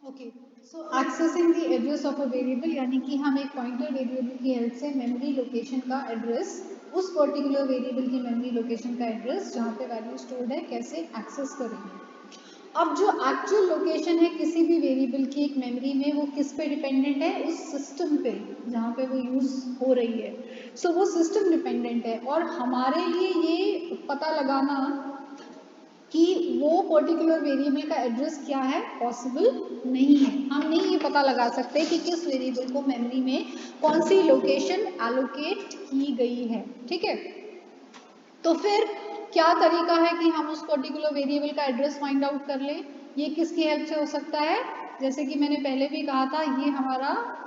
Okay, so accessing the address of a variable, यानी कि हम एक पॉइंटर वेरिएबल की हेल्प से मेमोरी लोकेशन का एड्रेस, उस पर्टिकुलर वेरिएबल की मेमोरी लोकेशन का एड्रेस जहाँ पे वैल्यू स्टोर्ड है कैसे एक्सेस करेंगे। अब जो एक्चुअल लोकेशन है किसी भी वेरिएबल की एक मेमोरी में, वो किस पे डिपेंडेंट है? उस सिस्टम पे जहाँ पे वो यूज हो रही है। सो वो सिस्टम डिपेंडेंट है, और हमारे लिए ये पता लगाना कि वो पर्टिकुलर वेरिएबल का एड्रेस क्या है पॉसिबल नहीं है। हम नहीं ये पता लगा सकते कि किस वेरिएबल को मेमोरी में कौन सी लोकेशन एलोकेट की गई है। ठीक है, तो फिर क्या तरीका है कि हम उस पर्टिकुलर वेरिएबल का एड्रेस फाइंड आउट कर लें? ये किसकी हेल्प से हो सकता है? जैसे कि मैंने पहले भी कहा था, ये हमारा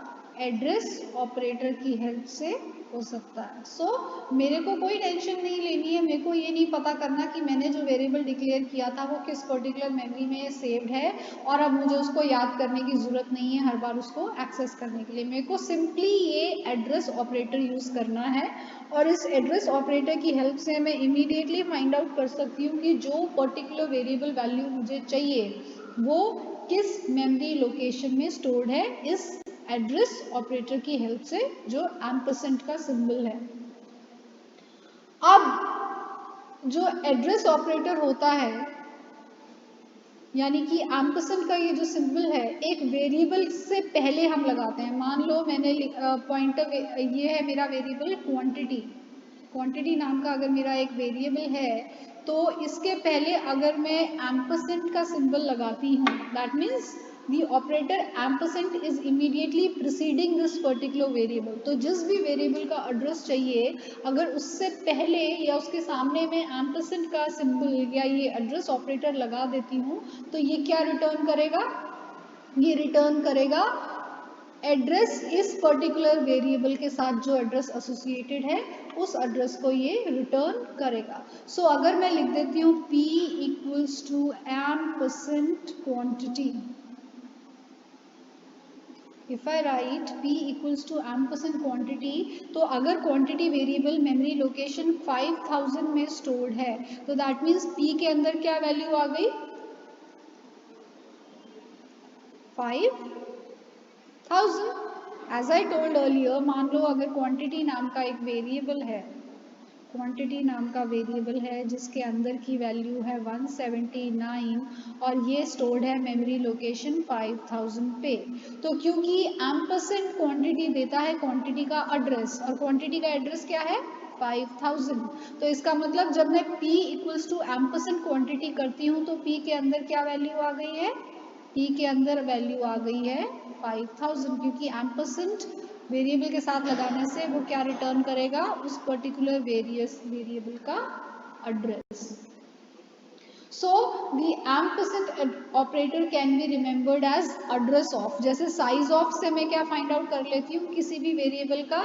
एड्रेस ऑपरेटर की हेल्प से हो सकता है। सो मेरे को कोई टेंशन नहीं लेनी है, मेरे को ये नहीं पता करना कि मैंने जो वेरिएबल डिक्लेयर किया था वो किस पर्टिकुलर मेमोरी में सेव्ड है, और अब मुझे उसको याद करने की ज़रूरत नहीं है हर बार उसको एक्सेस करने के लिए। मेरे को सिंपली ये एड्रेस ऑपरेटर यूज़ करना है, और इस एड्रेस ऑपरेटर की हेल्प से मैं इमीडिएटली फाइंड आउट कर सकती हूँ कि जो पर्टिकुलर वेरिएबल वैल्यू मुझे चाहिए वो किस मेमोरी लोकेशन में स्टोर्ड है, इस एड्रेस ऑपरेटर की हेल्प से, जो एम्परसेंड का सिंबल है। अब जो एड्रेस ऑपरेटर होता है, यानी कि एम्परसेंड का ये जो सिंबल है, एक वेरिएबल से पहले हम लगाते हैं। मान लो मैंने पॉइंटर, ये है मेरा वेरिएबल क्वांटिटी, क्वांटिटी नाम का अगर मेरा एक वेरिएबल है, तो इसके पहले अगर मैं एम्परसेंड का सिंबल लगाती हूँ, that means the operator ampersand is immediately preceding this particular variable। तो जिस भी वेरिएबल का एड्रेस चाहिए, अगर उससे पहले या उसके सामने में ampersand का सिंबल या ये एड्रेस ऑपरेटर लगा देती हूँ, तो ये क्या रिटर्न करेगा? ये रिटर्न करेगा एड्रेस, इस पर्टिकुलर वेरिएबल के साथ जो एड्रेस एसोसिएटेड है उस एड्रेस को ये रिटर्न करेगा। सो अगर मैं लिख देती हूँ p equals to ampersand quantity, if I write p equals to ampersand quantity, तो अगर क्वांटिटी वेरिएबल मेमोरी लोकेशन 5000 में स्टोर्ड है, तो दैट मीन्स p के अंदर क्या वैल्यू आ गई? 5000। एज आई टोल्ड अर्लियर, मान लो अगर क्वांटिटी नाम का एक वेरिएबल है, क्वांटिटी नाम का वेरिएबल है जिसके अंदर की वैल्यू है 179, और ये स्टोर्ड है मेमोरी लोकेशन 5000 पे, तो क्योंकि एम्परसेंड क्वांटिटी देता है क्वांटिटी का एड्रेस, और क्वांटिटी का एड्रेस क्या है? 5000। तो इसका मतलब जब मैं p equals to ampersand quantity करती हूँ, तो p के अंदर क्या वैल्यू आ गई है? p के अंदर वैल्यू आ गई है 5000, क्योंकि एम्परसेंड वेरिएबल के साथ लगाने से वो क्या रिटर्न करेगा? उस पर्टिकुलर वेरिएबल का address. So the ampersand operator can be remembered as address of. जैसे साइज ऑफ से मैं क्या फाइंड आउट कर लेती हूँ? किसी भी वेरिएबल का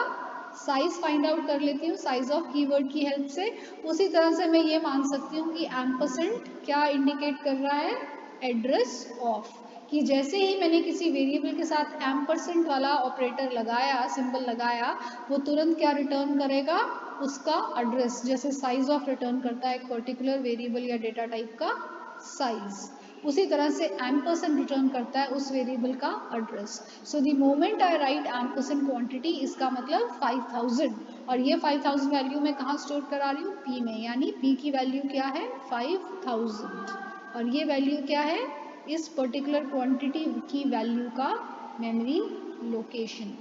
साइज फाइंड आउट कर लेती हूँ साइज ऑफ कीवर्ड की हेल्प से। उसी तरह से मैं ये मान सकती हूँ कि एम्परसेंड क्या इंडिकेट कर रहा है? Address of. कि जैसे ही मैंने किसी वेरिएबल के साथ एम्परसेंड वाला ऑपरेटर लगाया, सिंबल लगाया, वो तुरंत क्या रिटर्न करेगा? उसका एड्रेस। जैसे साइज ऑफ रिटर्न करता है एक पर्टिकुलर वेरिएबल या डेटा टाइप का साइज, उसी तरह से एम्परसेंड रिटर्न करता है उस वेरिएबल का address. So the moment I right ampersand quantity, इसका मतलब 5000, और ये 5000 वैल्यू मैं कहाँ स्टोर करा रही हूँ? p में, यानी p की वैल्यू क्या है? 5000, और ये वैल्यू क्या है? इस पर्टिकुलर क्वांटिटी की वैल्यू का मेमोरी लोकेशन।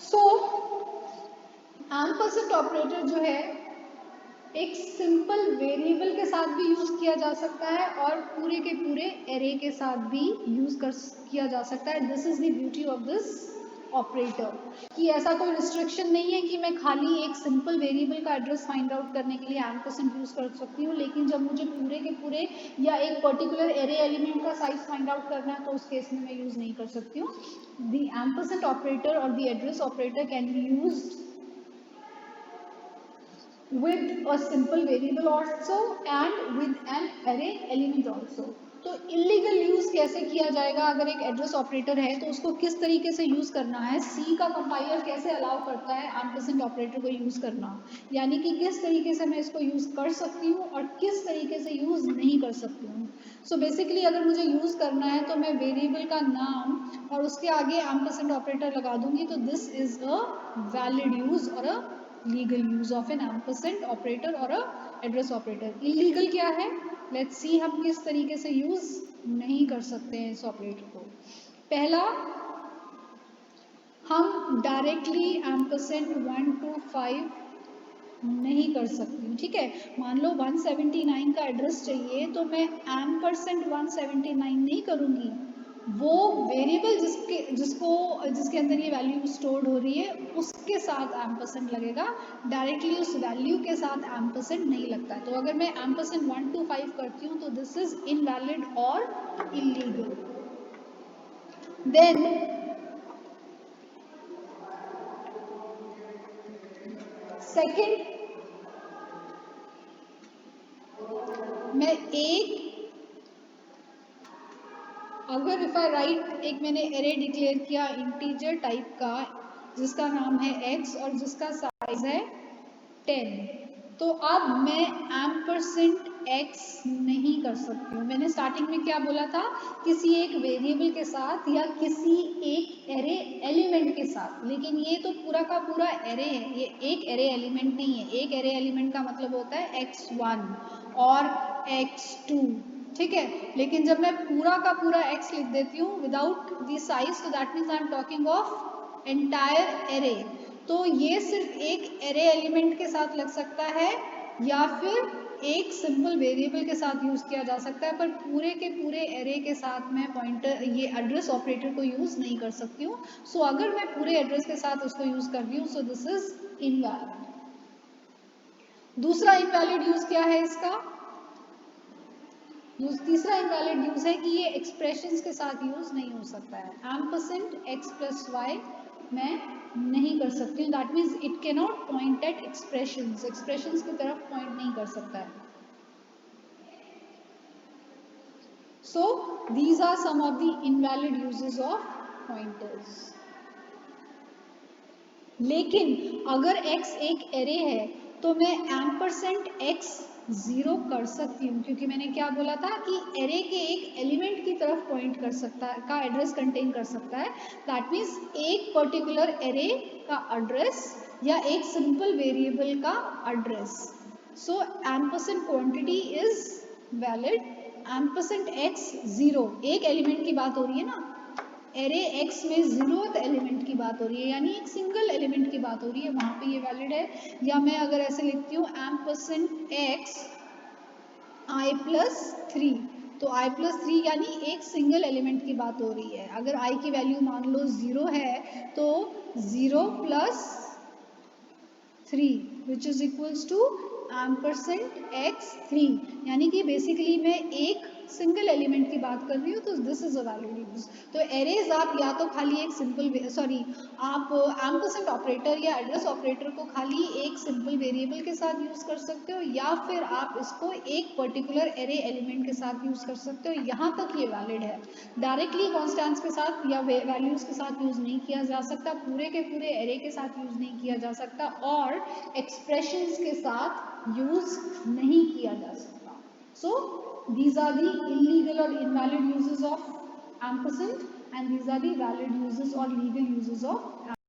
सो एम्परसेंड ऑपरेटर जो है एक सिंपल वेरिएबल के साथ भी यूज किया जा सकता है, और पूरे के पूरे एरे के साथ भी यूज किया जा सकता है। This is the beauty of this operator, कि ऐसा कोई रिस्ट्रिक्शन नहीं है कि मैं खाली एक सिंपल वेरिएबल का एड्रेस फाइंड आउट करने के लिए एम्परसेंड यूज कर सकती हूँ, लेकिन जब मुझे पूरे के पूरे या एक पर्टिकुलर एरे एलिमेंट का साइज फाइंड आउट करना है, तो उस केस में मैं यूज नहीं कर सकती हूँ। द एम्परसेंड ऑपरेटर और the address operator can be used with a simple variable also and with an array element also। तो इलीगल यूज कैसे किया जाएगा? अगर एक एड्रेस ऑपरेटर है तो उसको किस तरीके से यूज करना है, सी का कंपाइलर कैसे अलाउ करता है एम्परसेंड ऑपरेटर को यूज करना, यानी कि किस तरीके से मैं इसको यूज कर सकती हूँ और किस तरीके से यूज नहीं कर सकती हूँ। सो बेसिकली अगर मुझे यूज करना है तो मैं वेरिएबल का नाम और उसके आगे एम्परसेंड ऑपरेटर लगा दूंगी, तो this is a valid use और a legal use of an ampersand operator और अ एड्रेस ऑपरेटर। इलीगल क्या है, लेट्स सी हम किस तरीके से यूज नहीं कर सकते हैं इस ऑपरेटर को। पहला, हम डायरेक्टली एम्परसेंड 1 to 5 नहीं कर सकती हूँ, ठीक है। मान लो 179 का एड्रेस चाहिए तो मैं एम्परसेंड 179 नहीं करूँगी, वो वेरिएबल जिसके अंदर ये वैल्यू स्टोर्ड हो रही है उसके साथ एम्परसेंड लगेगा, डायरेक्टली उस वैल्यू के साथ एम्परसेंड नहीं लगता। तो अगर मैं एम्परसेंड 1 to 5 करती हूँ तो दिस इज इनवैलिड और इलीगल। देन सेकेंड, मैं अगर इफ आई राइट एक मैंने एरे डिक्लेयर किया इंटीजर टाइप का जिसका नाम है x और जिसका साइज है 10, तो अब मैं एम्परसेंड x नहीं कर सकती हूँ। मैंने स्टार्टिंग में क्या बोला था, किसी एक वेरिएबल के साथ या किसी एक एरे एलिमेंट के साथ, लेकिन ये तो पूरा का पूरा एरे है, ये एक एरे एलिमेंट नहीं है। एक एरे एलिमेंट का मतलब होता है x1 और x2, ठीक है। लेकिन जब मैं पूरा का पूरा x लिख देती हूँ विदाउट दी साइज, तो that means I am talking of entire array. तो ये सिर्फ एक एरे एलिमेंट के साथ लग सकता है या फिर एक सिंपल वेरिएबल के साथ यूज किया जा सकता है, पर पूरे के पूरे एरे के साथ मैं पॉइंटर ये एड्रेस ऑपरेटर को यूज नहीं कर सकती हूँ। सो अगर मैं पूरे एड्रेस के साथ उसको यूज कर रही हूँ, सो दिस इज इनवैलिड। दूसरा इनवैलिड यूज क्या है इसका, तीसरा इनवैलिड यूज है कि ये एक्सप्रेशंस के साथ यूज नहीं हो सकता है। एम्परसेंड x प्लस वाई मैं नहीं कर सकती हूँ, that means it can not point at expressions, expressions की तरफ पॉइंट नहीं कर सकता है। So these are some of the invalid uses of pointers. लेकिन अगर x एक एरे है तो मैं एम्परसेंड x 0 कर सकती हूँ, क्योंकि मैंने क्या बोला था कि एरे के एक एलिमेंट की तरफ पॉइंट कर सकता है, का एड्रेस कंटेन कर सकता है। दैट मीन्स एक पर्टिकुलर एरे का एड्रेस या एक सिंपल वेरिएबल का address. So ampersand quantity is valid. Ampersand x 0 एक एलिमेंट की बात हो रही है ना, एरे x में 0th एलिमेंट की बात हो रही है, यानी एक सिंगल एलिमेंट की बात हो रही है, वहां पे ये वैलिड है। या मैं अगर ऐसे लिखती हूँ एम्परसेंड x i प्लस 3, तो i प्लस 3 यानी एक सिंगल एलिमेंट की बात हो रही है। अगर i की वैल्यू मान लो 0 है तो 0 plus 3 which is equals to ampersand x3, यानी कि बेसिकली मैं एक सिंगल एलिमेंट की बात कर रही हूँ, तो this is a valid use. तो एरेज आप या तो खाली एक सिंपल आप एम्परसेंड ऑपरेटर या एड्रेस ऑपरेटर को खाली एक सिंपल वेरिएबल के साथ यूज कर सकते हो, या फिर आप इसको एक पर्टिकुलर एरे एलिमेंट के साथ यूज कर सकते हो। यहाँ तक ये वैलिड है। डायरेक्टली कॉन्स्टेंट्स के साथ या वैल्यूज के साथ यूज नहीं किया जा सकता, पूरे के पूरे एरे के साथ यूज नहीं किया जा सकता, और एक्सप्रेशंस के साथ यूज नहीं किया जा सकता। सो these are the illegal or invalid uses of ampersand, and these are the valid uses or legal uses of